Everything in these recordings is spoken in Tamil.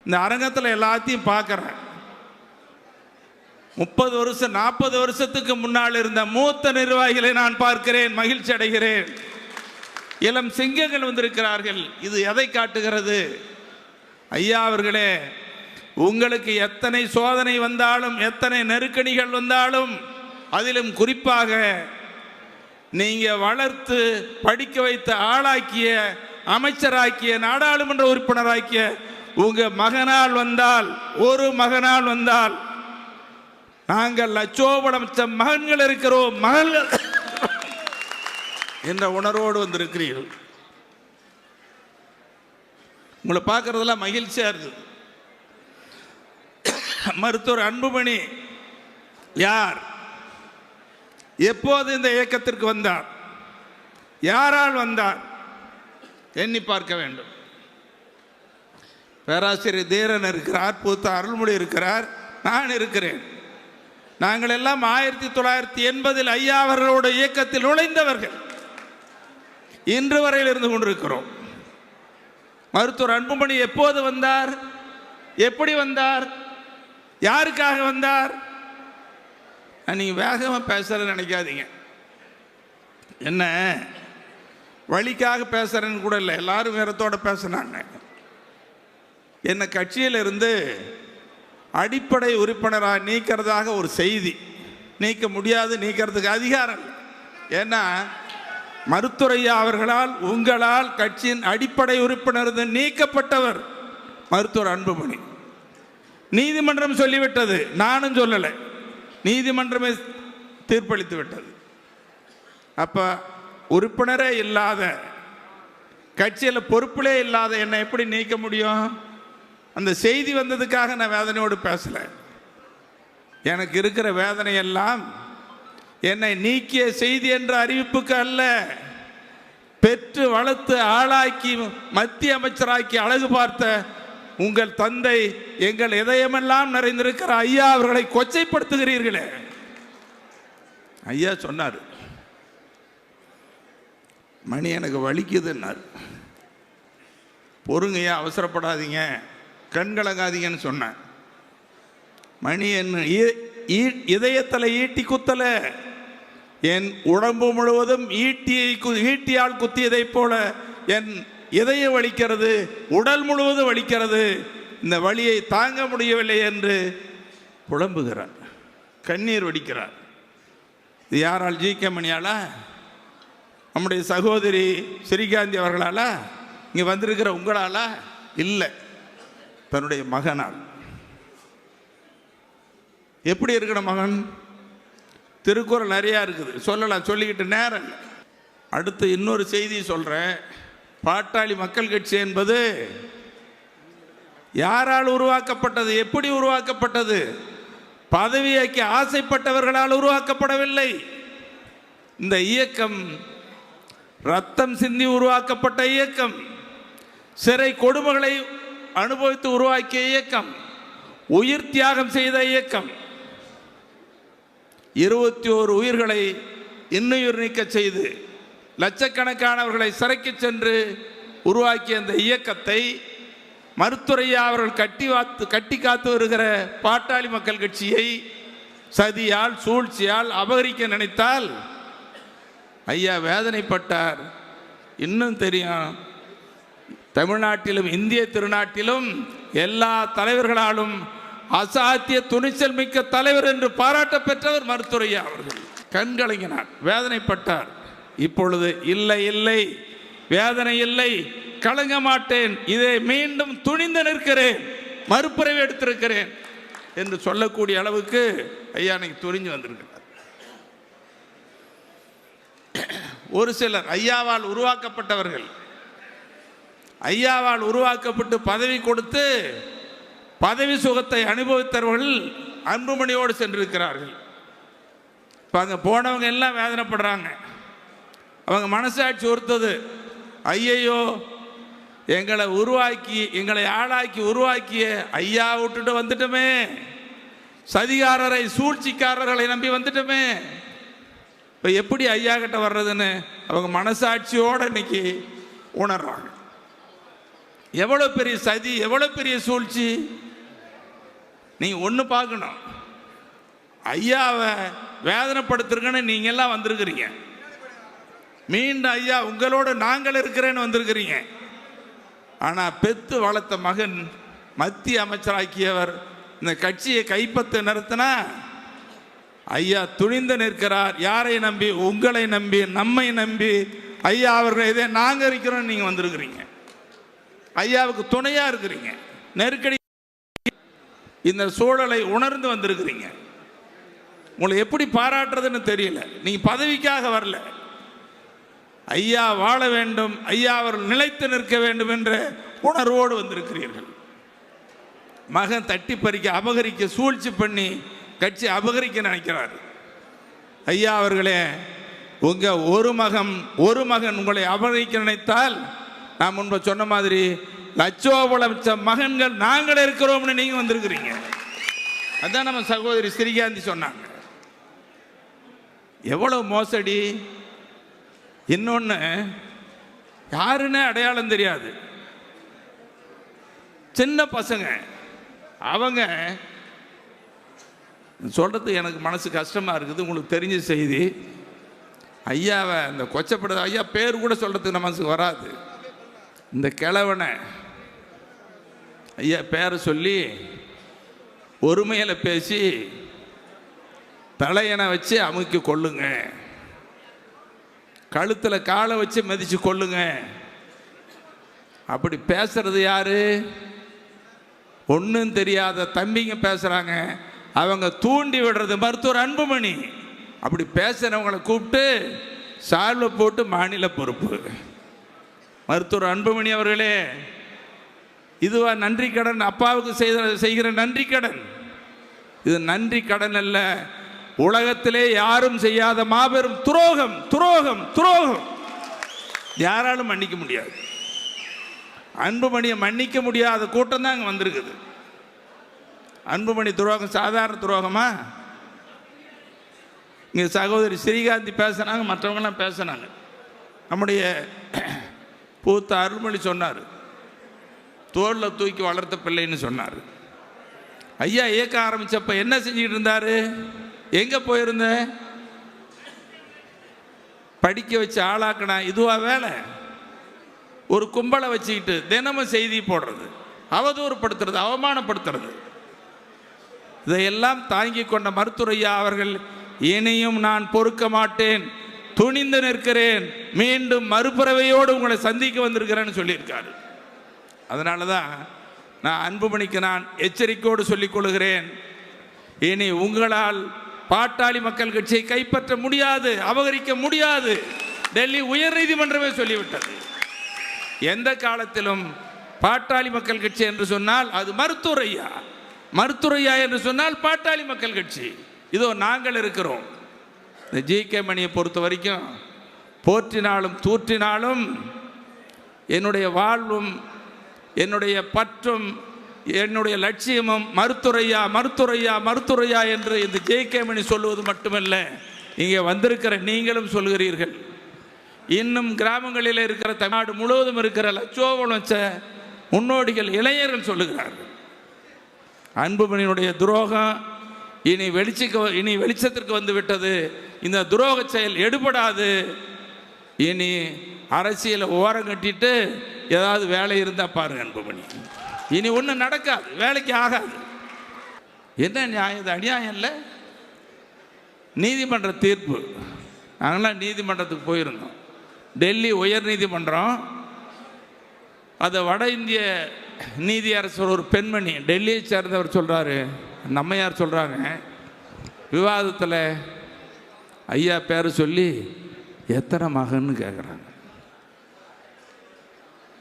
இந்த அரங்கத்தில் எல்லாத்தையும் பார்க்குறேன். 30 வருஷம் 40 வருஷத்துக்கு முன்னால் இருந்த மூத்த நிர்வாகிகளை நான் பார்க்கிறேன், மகிழ்ச்சி அடைகிறேன். இளம் சிங்கங்கள் வந்திருக்கிறார்கள். இது எதை காட்டுகிறது? ஐயா அவர்களே, உங்களுக்கு எத்தனை சோதனை வந்தாலும், எத்தனை நெருக்கடிகள் வந்தாலும், அதிலும் குறிப்பாக நீங்க வளர்த்து படிக்க வைத்த, ஆளாக்கிய, அமைச்சராக்கிய, நாடாளுமன்ற உறுப்பினராக்கிய உங்க மகனால் வந்தால், ஒரு மகனால் வந்தால், நாங்கள் லட்சோபலட்சம் மகன்கள் இருக்கிறோம், மகன்கள் என்ற உணர்வோடு வந்திருக்கிறீர்கள். உங்களை பார்க்கறதெல்லாம் மகிழ்ச்சியா இருக்குது. மருத்துவர் அன்புமணி யார்? எப்போது இந்த இயக்கத்திற்கு வந்தார்? யாரால் வந்தார்? எண்ணி பார்க்க வேண்டும். பேராசிரியர் தீரன் இருக்கிறார், பூத்த அருள்மொழி இருக்கிறார், நான் இருக்கிறேன். நாங்கள் எல்லாம் 1980 ஐயா அவர்களோட இயக்கத்தில் நுழைந்தவர்கள். இன்று வரையில் இருந்து கொண்டிருக்கிறோம். மருத்துவர் அன்புமணி எப்போது வந்தார்? எப்படி வந்தார்? யாருக்காக வந்தார்? நீங்க வேகமாக பேசுறேன்னு நினைக்காதீங்க. என்ன வழிக்காக பேசுறேன்னு கூட இல்லை, எல்லாரும் வேறத்தோட பேசுனாங்க. என்ன கட்சியிலிருந்து அடிப்படை உறுப்பினராக நீக்கிறதாக ஒரு செய்தி. நீக்க முடியாது, நீக்கிறதுக்கு அதிகாரம். ஏன்னா மருத்துவரையா அவர்களால், உங்களால் கட்சியின் அடிப்படை உறுப்பினர் நீக்கப்பட்டவர் மருத்துவர் அன்புமணி. நீதிமன்றம் சொல்லிவிட்டது, நானும் சொல்லலை, நீதிமன்றமே தீர்ப்பளித்து விட்டது. அப்ப உறுப்பினரே இல்லாத, கட்சியில் பொறுப்பிலே இல்லாத என்னை எப்படி நீக்க முடியும்? அந்த செய்தி வந்ததுக்காக நான் வேதனையோடு பேசல. எனக்கு இருக்கிற வேதனை எல்லாம் என்னை நீக்கிய செய்தி என்ற அறிவிப்புக்கு அல்ல, பெற்று வளர்த்து ஆளாக்கி மத்திய அமைச்சராக்கி அழகு பார்த்த உங்கள் தந்தை, எங்கள் இதயமெல்லாம் நிறைந்திருக்கிற ஐயா அவர்களை கொச்சைப்படுத்துகிறீர்களே. ஐயா சொன்னார், மணி எனக்கு வலிக்குதுன்னார். பொறுங்கய்யா, அவசரப்படாதீங்க, கண்கலங்காதீங்கன்னு சொன்னேன். மணி என் இதயத்தில் ஈட்டி குத்தல, என் உடம்பு முழுவதும் ஈட்டியால் குத்தியதை போல என் இதயம் வலிக்கிறது, உடல் முழுவதும் வலிக்கிறது, இந்த வலியை தாங்க முடியவில்லை என்று புலம்புகிறார், கண்ணீர் வடிக்கிறார். இது யாரால்? ஜி.கே. மணியாலா? நம்முடைய சகோதரி ஸ்ரீகாந்தி அவர்களாலா? இங்கே வந்திருக்கிற உங்களாலா? இல்லை, தன்னுடைய மகனால். எப்படி இருக்கிற மகன்? திருக்குறள் நிறையா இருக்குது, சொல்லலாம், சொல்லிக்கிட்டு நேரம். அடுத்து இன்னொரு செய்தி சொல்கிறேன். பாட்டாளி மக்கள் கட்சி என்பது யாரால் உருவாக்கப்பட்டது? எப்படி உருவாக்கப்பட்டது? பதவியாக்கி ஆசைப்பட்டவர்களால் உருவாக்கப்படவில்லை. இந்த இயக்கம் ரத்தம் சிந்தி உருவாக்கப்பட்ட இயக்கம், சிறை கொடுமைகளை அனுபவித்து உருவாக்கிய இயக்கம், உயிர் தியாகம் செய்த இயக்கம், 21 உயிர்களை இன்னுயிர் நீக்க செய்து லட்சக்கணக்கானவர்களை சிறைக்கு சென்று உருவாக்கிய அந்த இயக்கத்தை மருத்துவரையா அவர்கள் கட்டி காத்து வருகிற பாட்டாளி மக்கள் கட்சியை சதியால், சூழ்ச்சியால் அபகரிக்க நினைத்தால் ஐயா வேதனைப்பட்டார். இன்னும் தெரியும், தமிழ்நாட்டிலும் இந்திய திருநாட்டிலும் எல்லா தலைவர்களாலும் அசாத்திய துணிச்சல் மிக்க தலைவர் என்று பாராட்ட பெற்றவர் மருத்துவரையா அவர்கள். கண்கலங்கினார், வேதனைப்பட்டார். இப்பொழுது இல்லை இல்லை, வேதனை இல்லை, கலங்க மாட்டேன், இதை மீண்டும் துணிந்து நிற்கிறேன், மறுபிறவி எடுத்திருக்கிறேன் என்று சொல்லக்கூடிய அளவுக்கு ஐயா இன்னைக்கு துணிஞ்சு வந்திருக்கிறார். ஒரு சிலர் ஐயாவால் உருவாக்கப்பட்டவர்கள், ஐயாவால் உருவாக்கப்பட்டு பதவி கொடுத்து பதவி சுகத்தை அனுபவித்தவர்கள் அன்புமணியோடு சென்றிருக்கிறார்கள். இப்போ அங்கே போனவங்க எல்லாம் வேதனைப்படுறாங்க. அவங்க மனசாட்சி ஒருத்தது, ஐயையோ எங்களை உருவாக்கி, எங்களை ஆளாக்கி உருவாக்கிய ஐயா விட்டுட்டு வந்துட்டோமே, சதிகாரரை சூழ்ச்சிக்காரர்களை நம்பி வந்துட்டோமே, இப்போ எப்படி ஐயா கிட்ட வர்றதுன்னு அவங்க மனசாட்சியோடு இன்னைக்கு உணர்றாங்க. எவ்வளோ பெரிய சதி, எவ்வளோ பெரிய சூழ்ச்சி. நீங்கள் ஒன்று பார்க்கணும், ஐயாவை வேதனைப்படுத்துருங்கன்னு நீங்கள் எல்லாம் வந்திருக்கிறீங்க. மீண்டும் ஐயா உங்களோட நாங்கள் இருக்கிறேன்னு வந்திருக்கிறீங்க. ஆனால் பெத்து வளர்த்த மகன் மத்திய அமைச்சராக்கியவர் இந்த கட்சியை கைப்பற்ற நிறுத்தினா ஐயா துணிந்து நிற்கிறார். யாரை நம்பி? உங்களை நம்பி, நம்மை நம்பி. ஐயா அவர்கள் இதே நாங்கள் இருக்கிறோம், நீங்கள் வந்திருக்கிறீங்க. ஐயாவுக்கு துணையாக இருக்கிறீங்க. நெருக்கடி இந்த சூழலை உணர்ந்து வந்திருக்கிறீங்க. உங்களை எப்படி பாராட்டுறதுன்னு தெரியல. நீங்கள் பதவிக்காக வரல, ஐயா வாழ வேண்டும், ஐயா அவர்கள் நிலைத்து நிற்க வேண்டும் என்ற உணர்வோடு வந்திருக்கிறீர்கள். மகன் தட்டி பறிக்க, அபகரிக்க, சூழ்ச்சி பண்ணி கட்சி அபகரிக்க நினைக்கிறார். ஐயா அவர்களே, உங்கள் ஒரு மகன் உங்களை அபகரிக்க நினைத்தால், நான் முன்பு சொன்ன மாதிரி லட்சோபலட்ச மகன்கள் நாங்கள் இருக்கிறோம்னு நீங்கள் வந்திருக்கிறீங்க. அதான் நம்ம சகோதரி ஸ்ரீகாந்தி சொன்னாங்க. எவ்வளவு மோசடி. இன்னொன்று, யாருன்னு அடையாளம் தெரியாது, சின்ன பசங்க. அவங்க சொல்கிறது எனக்கு மனசு கஷ்டமாக இருக்குது. உங்களுக்கு தெரிஞ்ச செய்தி, ஐயாவை இந்த கொச்சப்படுது, ஐயா பேர் கூட சொல்கிறதுக்கு நம்ம மனசுக்கு வராது. இந்த கிழவனை ஐயா பேரை சொல்லி ஒருமையில் பேசி தலையணை வச்சு அமுக்கி கொள்ளுங்க, கழுத்தில் காலை வச்சு மிதிச்சு கொள்ளுங்க. அப்படி பேசுறது யாரு? ஒன்றும் தெரியாத தம்பிங்க பேசுகிறாங்க. அவங்க தூண்டி விடுறது மருத்துவர் அன்புமணி. அப்படி பேசுகிறவங்களை கூப்பிட்டு சால்வை போட்டு மாநில பொறுப்பு. மருத்துவர் அன்புமணி அவர்களே, இதுவா நன்றி கடன்? அப்பாவுக்கு செய்கிற நன்றி கடன் இது. நன்றி கடன் அல்ல, உலகத்திலே யாரும் செய்யாத மாபெரும் துரோகம், துரோகம், துரோகம். யாராலும் மன்னிக்க முடியாது. அன்புமணியை மன்னிக்க முடியாத கூட்டம் தான் அங்கே வந்திருக்குது. அன்புமணி துரோகம் சாதாரண துரோகமா? இங்கே சகோதரி ஸ்ரீகாந்தி பேசுனாங்க, மற்றவங்களாம் பேசுனாங்க. நம்முடைய பூத்த அருள்மொழி சொன்னார், தோளில் தூக்கி வளர்த்த பிள்ளைன்னு சொன்னார். ஐயா இயக்க ஆரம்பித்தப்ப என்ன செஞ்சுக்கிட்டு இருந்தார்? எங்கே போயிருந்த? படிக்க வச்சு ஆளாக்கினா இதுவா வேலை? ஒரு கும்பலை வச்சுக்கிட்டு தினமும் செய்தி போடுறது, அவதூறுப்படுத்துறது, அவமானப்படுத்துறது, இதையெல்லாம் தாங்கி கொண்ட மருத்துவர் ஐயா அவர்கள், இனியும் நான் பொறுக்க மாட்டேன், துணிந்து நிற்கிறேன், மீண்டும் மறுபிறவையோடு உங்களை சந்திக்க வந்திருக்கிறேன்னு சொல்லியிருக்காரு. அதனால தான் நான் அன்புமணிக்கு நான் எச்சரிக்கையோடு சொல்லிக் கொள்கிறேன், இனி உங்களால் பாட்டாளி மக்கள் கட்சியை கைப்பற்ற முடியாது, அபகரிக்க முடியாது. டெல்லி உயர்நீதிமன்றமே சொல்லிவிட்டது. எந்த காலத்திலும் பாட்டாளி மக்கள் கட்சி என்று சொன்னால் அது மருத்துவர் ஐயா, மருத்துவர் ஐயா என்று சொன்னால் பாட்டாளி மக்கள் கட்சி. இதோ நாங்கள் இருக்கிறோம். இந்த ஜி.கே. மணியை பொறுத்த வரைக்கும் போற்றினாலும் தூற்றினாலும் என்னுடைய வாழ்வும் என்னுடைய பற்றும் என்னுடைய லட்சியமும் மருத்துவரையா, மருத்துவரையா, மருத்துவரையா என்று இந்த ஜி.கே. மணி சொல்லுவது மட்டுமல்ல, இங்கே வந்திருக்கிற நீங்களும் சொல்கிறீர்கள். இன்னும் கிராமங்களில் இருக்கிற தமிழ்நாடு முழுவதும் இருக்கிற லட்சோபலட்ச முன்னோடிகள், இளைஞர்கள் சொல்லுகிறார்கள், அன்புமணியினுடைய துரோகம் இனி வெளிச்சத்திற்கு வந்து விட்டது. இந்த துரோக செயல் எடுபடாது. இனி அரசியலை ஓரம் கட்டிட்டு ஏதாவது வேலை இருந்தால் பாருங்க அன்புமணி, இனி ஒன்றும் நடக்காது, வேலைக்கு ஆகாது. என்ன நியாயம்? இது அநியாயம் இல்லை? நீதிமன்ற தீர்ப்பு, நாங்களாம் நீதிமன்றத்துக்கு போயிருந்தோம். டெல்லி உயர் நீதிமன்றம், அதை வட இந்திய நீதியரசர் ஒரு பெண்மணி டெல்லியை சேர்ந்தவர் சொல்கிறாரு, நம்மையார் சொல்கிறாங்க, விவாதத்தில் ஐயா பேரை சொல்லி எத்தனை மகன்னு கேட்குறாங்க.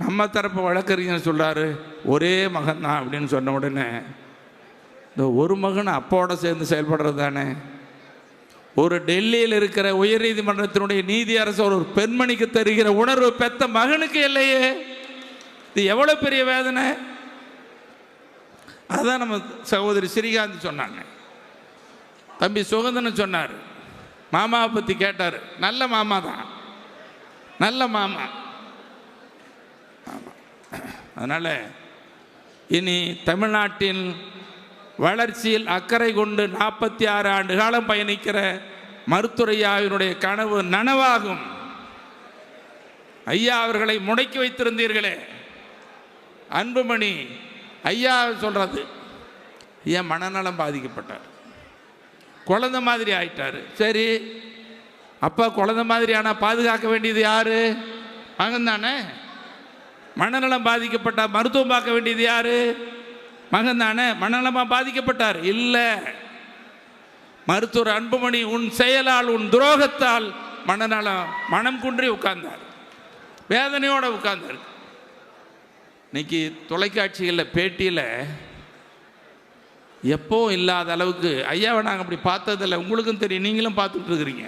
நம்ம தரப்பு வழக்கறிஞர் சொல்கிறாரு ஒரே மகன் தான் அப்படின்னு சொன்ன உடனே, இந்த ஒரு மகன் அப்போட சேர்ந்து செயல்படுறது தானே. ஒரு டெல்லியில் இருக்கிற உயர்நீதிமன்றத்தினுடைய நீதியரசர் ஒரு பெண்மணிக்கு தருகிற உணர்வு பெத்த மகனுக்கு இல்லையே. இது எவ்வளோ பெரிய வேதனை. அதான் நம்ம சகோதரி ஸ்ரீகாந்தி சொன்னாங்க. தம்பி சுகந்தன் சொன்னார், மாமாவை பற்றி கேட்டார். நல்ல மாமா தான், நல்ல மாமா. ஆமாம். அதனால் இனி தமிழ்நாட்டின் வளர்ச்சியில் அக்கறை கொண்டு 46 ஆண்டு காலம் பயணிக்கிற மருத்துவரையாவினுடைய கனவு நனவாகும். ஐயா அவர்களை முடக்கி வைத்திருந்தீர்களே, அன்புமணி ஐயா சொல்றது, ஐயா மனநலம் பாதிக்கப்பட்டார், குழந்தை மாதிரி ஆயிட்டார். சரி, அப்பா குழந்தை மாதிரி ஆனால் பாதுகாக்க வேண்டியது யாரு? மகன் தானே. மனநலம் பாதிக்கப்பட்ட மருத்துவம் பார்க்க வேண்டியது யாரு? மகன் தானே. மனநலமாக பாதிக்கப்பட்டார் இல்லை. மருத்துவர் அன்புமணி உன் செயலால், உன் துரோகத்தால் மனம் குன்றி உட்கார்ந்தார், வேதனையோடு உட்கார்ந்தார். இன்னைக்கு தொலைக்காட்சிகளில் பேட்டியில் எப்போ இல்லாத அளவுக்கு ஐயாவை நாங்கள் அப்படி பார்த்ததில்லை. உங்களுக்கும் தெரியும், நீங்களும் பார்த்துட்டு இருக்கிறீங்க.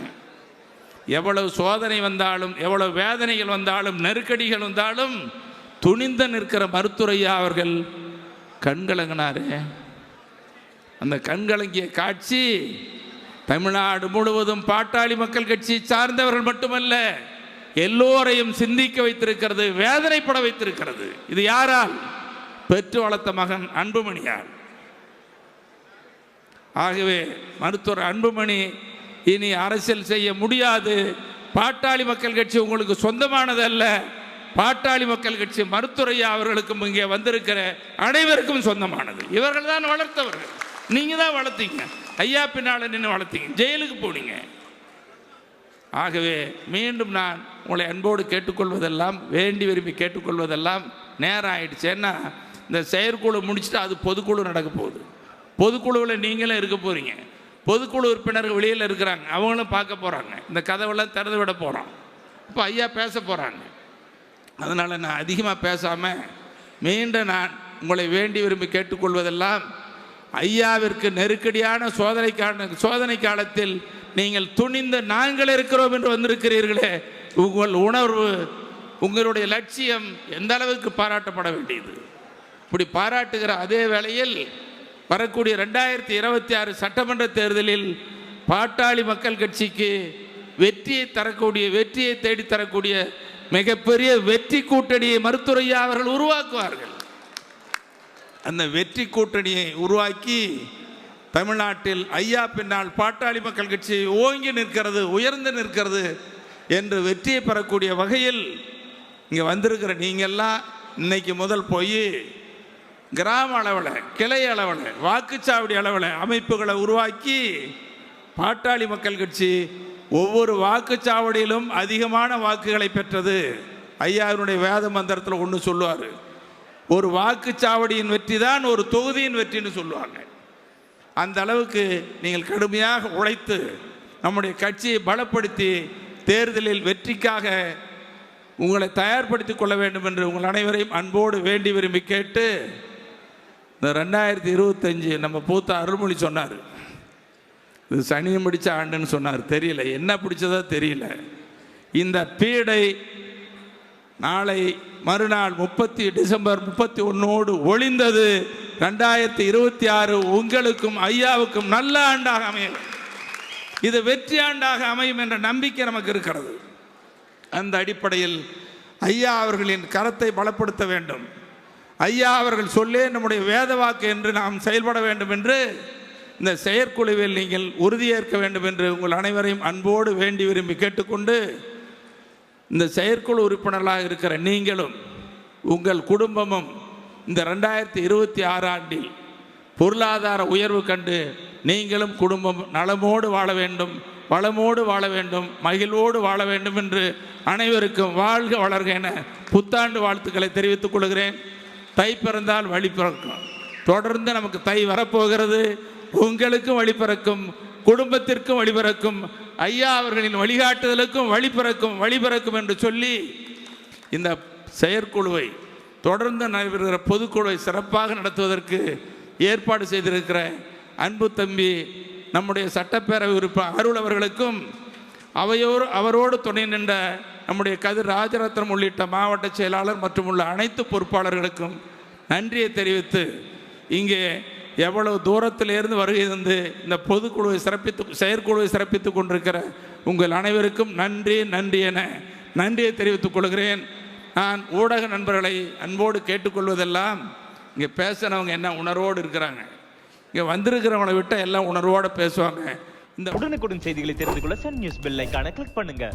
எவ்வளவு சோதனை வந்தாலும், எவ்வளவு வேதனைகள் வந்தாலும், நெருக்கடிகள் வந்தாலும் துணிந்து நிற்கிற மருத்துவரையா அவர்கள் கண்கலங்கினாரே. அந்த கண்கலங்கிய காட்சி தமிழ்நாடு முழுவதும் பாட்டாளி மக்கள் கட்சி சார்ந்தவர்கள் மட்டுமல்ல, எல்லோரையும் சிந்திக்க வைத்திருக்கிறது, வேதனைப்பட வைத்திருக்கிறது. இது யாரால்? பெற்று வளர்த்த மகன் அன்புமணியால். ஆகவே மருத்துவர் அன்புமணி இனி அரசியல் செய்ய முடியாது. பாட்டாளி மக்கள் கட்சி உங்களுக்கு சொந்தமானது அல்ல. பாட்டாளி மக்கள் கட்சி மருத்துவரையா அவர்களுக்கும் இங்கே வந்திருக்கிற அனைவருக்கும் சொந்தமானது. இவர்கள் தான் வளர்த்தவர்கள். நீங்கள் தான் வளர்த்தீங்க. ஐயா பின்னால் நின்று வளர்த்தீங்க, ஜெயிலுக்கு போனீங்க. ஆகவே மீண்டும் நான் உங்களை அன்போடு கேட்டுக்கொள்வதெல்லாம், வேண்டி விரும்பி கேட்டுக்கொள்வதெல்லாம், நேரம் ஆயிடுச்சேன்னா இந்த செயற்குழு முடிச்சுட்டு அது பொதுக்குழு நடக்க போகுது. பொதுக்குழுவில் நீங்களும் இருக்க போகிறீங்க. பொதுக்குழு உறுப்பினர்கள் வெளியில் இருக்கிறாங்க, அவங்களும் பார்க்க போகிறாங்க. இந்த கதவெல்லாம் திறந்து விட போகிறோம். இப்போ ஐயா பேச போகிறாங்க. அதனால் நான் அதிகமாக பேசாமல் மீண்டும் நான் உங்களை வேண்டி விரும்பி கேட்டுக்கொள்வதெல்லாம், ஐயாவிற்கு நெருக்கடியான சோதனை காலத்தில் நீங்கள் துணிந்து நாங்கள் இருக்கிறோம் என்று வந்திருக்கிறீர்களே, உங்கள் உணர்வு, உங்களுடைய லட்சியம் எந்த அளவுக்கு பாராட்டப்பட வேண்டியது. இப்படி பாராட்டுகிற அதே வேளையில் வரக்கூடிய 2026 சட்டமன்ற தேர்தலில் பாட்டாளி மக்கள் கட்சிக்கு வெற்றியை தேடித்தரக்கூடிய மிகப்பெரிய வெற்றி கூட்டணியை மருத்துவரையா அவர்கள் உருவாக்குவார்கள். அந்த வெற்றி கூட்டணியை உருவாக்கி தமிழ்நாட்டில் ஐயா பின்னால் பாட்டாளி மக்கள் கட்சி ஓங்கி நிற்கிறது, உயர்ந்து நிற்கிறது என்று வெற்றியை பெறக்கூடிய வகையில் இங்கே வந்திருக்கிற நீங்கள்லாம் இன்னைக்கு முதல் போய் கிராம அளவில், கிளை அளவில், வாக்குச்சாவடி அளவில் அமைப்புகளை உருவாக்கி பாட்டாளி மக்கள் கட்சி ஒவ்வொரு வாக்குச்சாவடியிலும் அதிகமான வாக்குகளை பெற்றது. ஐயாவினுடைய வேத மந்திரத்தில் ஒன்று சொல்லுவார், ஒரு வாக்குச்சாவடியின் வெற்றி தான் ஒரு தொகுதியின் வெற்றின்னு சொல்லுவாங்க. அந்த அளவுக்கு நீங்கள் கடுமையாக உழைத்து நம்முடைய கட்சியை பலப்படுத்தி தேர்தலில் வெற்றிக்காக உங்களை தயார்படுத்திக் கொள்ள வேண்டும் என்று உங்கள் அனைவரையும் அன்போடு வேண்டி விரும்பி கேட்டு, இந்த 2025 நம்ம பூத்த அருள்மொழி சொன்னார், இது சனியும் பிடிச்ச ஆண்டுன்னு சொன்னார். தெரியல என்ன பிடிச்சதோ தெரியல. இந்த பீடை நாளை மறுநாள் டிசம்பர் 31 ஒளிந்தது. 2026 உங்களுக்கும் ஐயாவுக்கும் நல்ல ஆண்டாக அமையும், இது வெற்றி ஆண்டாக அமையும் என்ற நம்பிக்கை நமக்கு இருக்கிறது. அந்த அடிப்படையில் ஐயா அவர்களின் கரத்தை பலப்படுத்த வேண்டும். ஐயா அவர்கள் சொல்லே நம்முடைய வேத வாக்கு என்று நாம் செயல்பட வேண்டும் என்று இந்த செயற்குழுவில் நீங்கள் உறுதியேற்க வேண்டும் என்று உங்கள் அனைவரையும் அன்போடு வேண்டி விரும்பி கேட்டுக்கொண்டு, இந்த செயற்குழு உறுப்பினர்களாக இருக்கிற நீங்களும் உங்கள் குடும்பமும் இந்த 2026 ஆண்டில் பொருளாதார உயர்வு கண்டு நீங்களும் குடும்பம் நலமோடு வாழ வேண்டும், வளமோடு வாழ வேண்டும், மகிழ்வோடு வாழ வேண்டும் என்று அனைவருக்கும் வாழ்க வளர்க என புத்தாண்டு வாழ்த்துக்களை தெரிவித்துக் கொள்கிறேன். தை பிறந்தால் வழி பிறக்கும். தொடர்ந்து நமக்கு தை வரப்போகிறது. உங்களுக்கும் வழி பிறக்கும், குடும்பத்திற்கும் வழி பிறக்கும், ஐயா அவர்களின் வழிகாட்டுதலுக்கும் வழி பிறக்கும் என்று சொல்லி இந்த செயற்குழுவை தொடர்ந்து நடைபெறுகிற பொதுக்குழுவை சிறப்பாக நடத்துவதற்கு ஏற்பாடு செய்திருக்கிற அன்பு தம்பி நம்முடைய சட்டப்பேரவை உறுப்பினர் அருள் அவர்களுக்கும் அவரோடு துணை நின்ற நம்முடைய கதிர் ராஜரத்னம் உள்ளிட்ட மாவட்ட செயலாளர் மற்றும் உள்ள அனைத்து பொறுப்பாளர்களுக்கும் நன்றியை தெரிவித்து, இங்கே எவ்வளவு தூரத்திலிருந்து வருகை தந்து இந்த பொதுக்குழுவை செயற்குழுவை சிறப்பித்துக் கொண்டிருக்கிற உங்கள் அனைவருக்கும் நன்றி என நன்றியை தெரிவித்துக் கொள்கிறேன். நான் ஊடக நண்பர்களை அன்போடு கேட்டுக்கொள்வதெல்லாம், இங்கே பேசுகிறவங்க என்ன உணர்வோடு இருக்கிறாங்க, இங்கே வந்திருக்கிறவங்களை விட்டு எல்லாம் உணர்வோடு பேசுவாங்க. இந்த உடனுக்குடன் செய்திகளை தெரிந்து கொள்ள சன் நியூஸ் பெல் ஐகானை கிளிக் பண்ணுங்க.